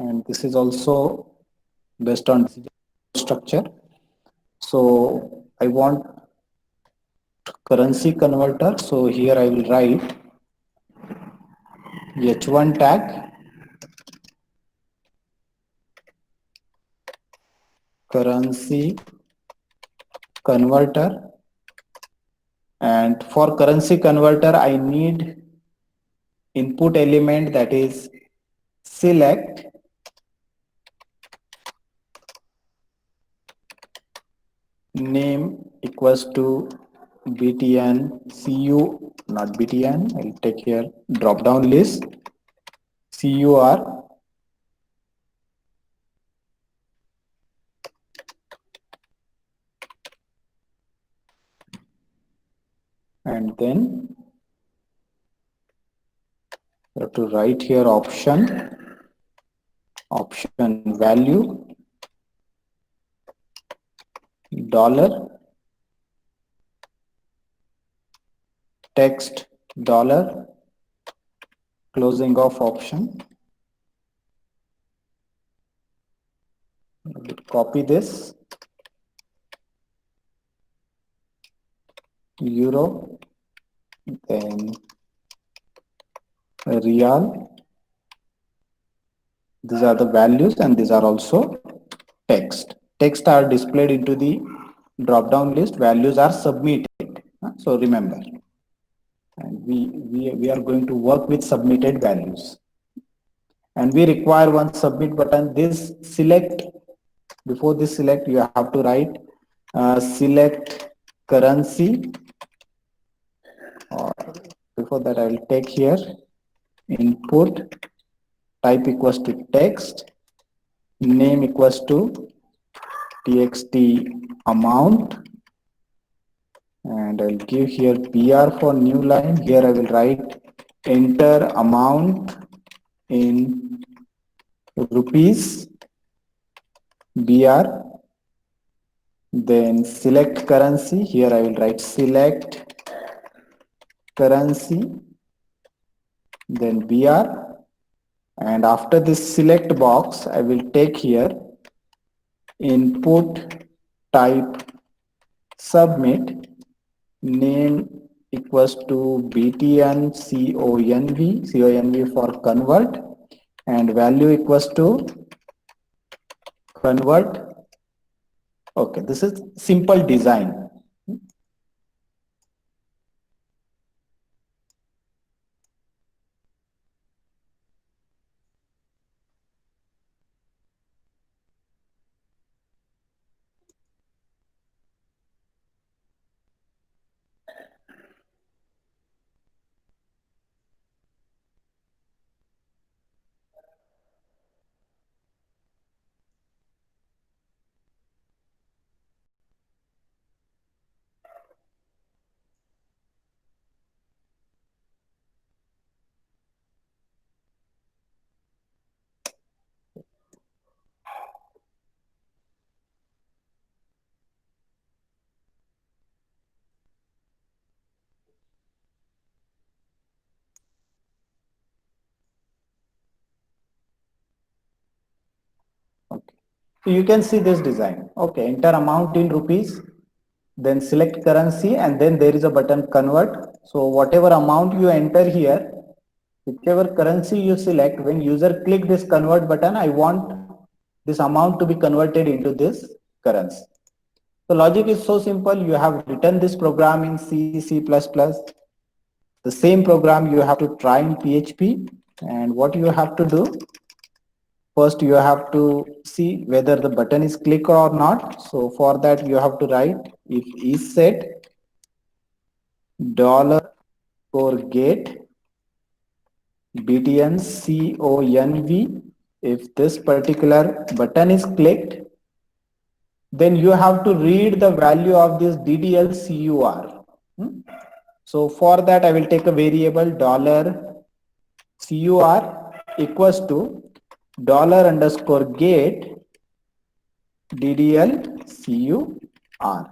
and this is also based on structure. So I want currency converter, so here I will write h1 tag currency converter, and for currency converter I need input element, that is select name equals to btn cu, not btn, I'll take here drop down list cur, and then you have to write here option value dollar text dollar closing of option. Copy this euro, then real. These are the values and these are also text. Text are displayed into the drop down list, values are submitted. So remember, and we are going to work with submitted values, and we require one submit button. This select, before this select you have to write select currency, or before that I will take here input type equals to text, name equals to txt amount, and I'll give here BR for new line. Here I will write enter amount in rupees BR, then select currency. Here I will write select currency, then BR, and after this select box I will take here input type submit, name equals to btn conv for convert, and value equals to convert. Okay, this is simple design. Okay, so you can see this design. Okay, enter amount in rupees, then select currency, and then there is a button convert. So whatever amount you enter here, whichever currency you select, when user click this convert button, I want this amount to be converted into this currency. The logic is so simple. You have written this program in C, C++. The same program you have to try in PHP, and what you have to do, first you have to see whether the button is clicked or not. So for that you have to write if is set dollar or get btn conv. If this particular button is clicked, then you have to read the value of this ddl cur. So for that I will take a variable dollar cur equals to dollar underscore get ddl cur.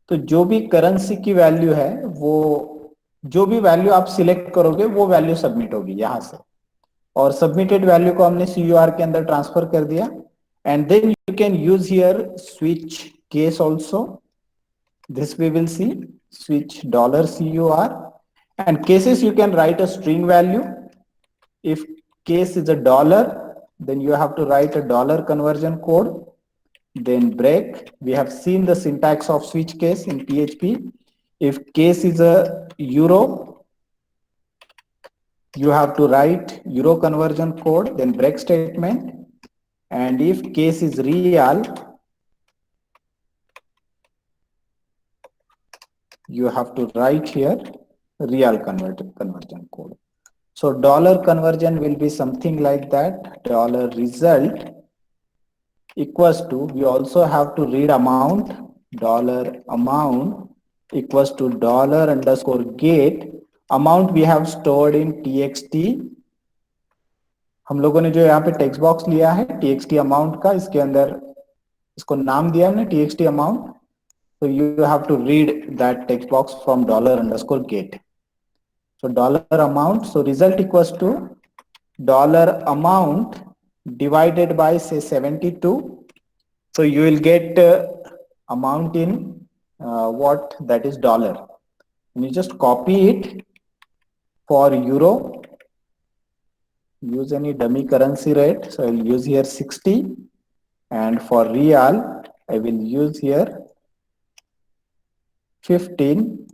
तो जो भी currency की value है, वो जो भी value आप select करोगे वो वैल्यू सबमिट होगी यहाँ से. और सबमिटेड वैल्यू को हमने CUR के अंदर ट्रांसफर कर दिया. And then you can use here switch case also. This we will see, switch $CUR, and cases you can write a string value. If case is a dollar, then you have to write a dollar conversion code, then break. We have seen the syntax of switch case in PHP. If case is a euro, you have to write euro conversion code, then break statement. And if case is real, you have to write here real conversion code. So dollar conversion will be something like that. Dollar result equals to, we also have to read amount, dollar amount equals to dollar underscore get. Amount we have stored in txt. हम लोगों ने जो यहाँ पे text box लिया है txt amount का, इसके अंदर इसको नाम दिया हमने txt amount. So you have to read that text box from dollar underscore get. So dollar amount, so result equals to dollar amount divided by say 72. So you will get amount in what, that is dollar. And you just copy it. For euro, use any dummy currency rate. So I'll use here 60, and for real I will use here 15.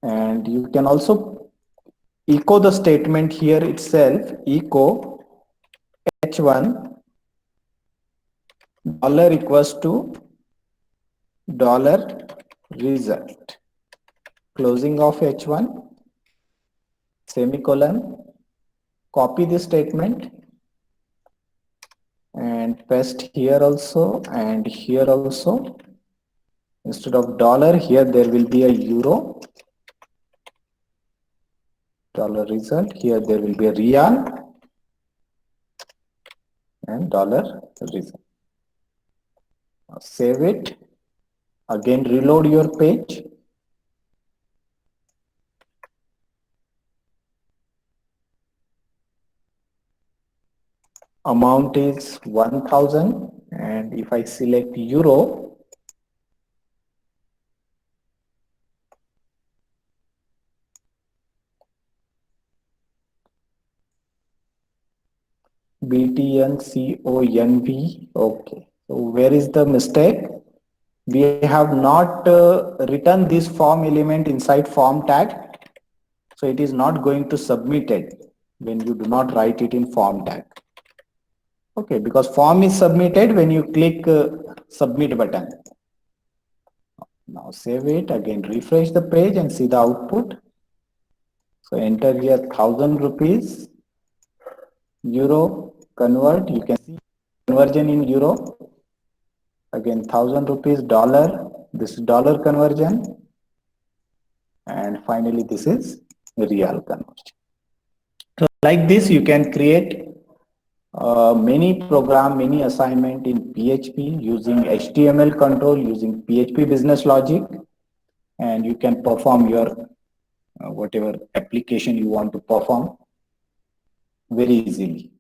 And you can also echo the statement here itself, echo h1 dollar equals to dollar result, closing of h1 semicolon. Copy this statement and paste here also and here also. Instead of dollar, here there will be a euro, dollar result. Here there will be a real and dollar result. Now save it. Again reload your page. Amount is 1000, and if I select euro, BTNCONV. Okay, so where is the mistake? We have not written this form element inside form tag, so it is not going to submit it when you do not write it in form tag. Okay, because form is submitted when you click submit button. Now save it, again refresh the page and see the output. So enter here 1000 rupees, euro, convert, you can see conversion in euro. Again 1000 rupees, dollar, this is dollar conversion. And finally this is real conversion. So like this you can create many program, many assignment in PHP using HTML control, using PHP business logic, and you can perform your whatever application you want to perform very easily.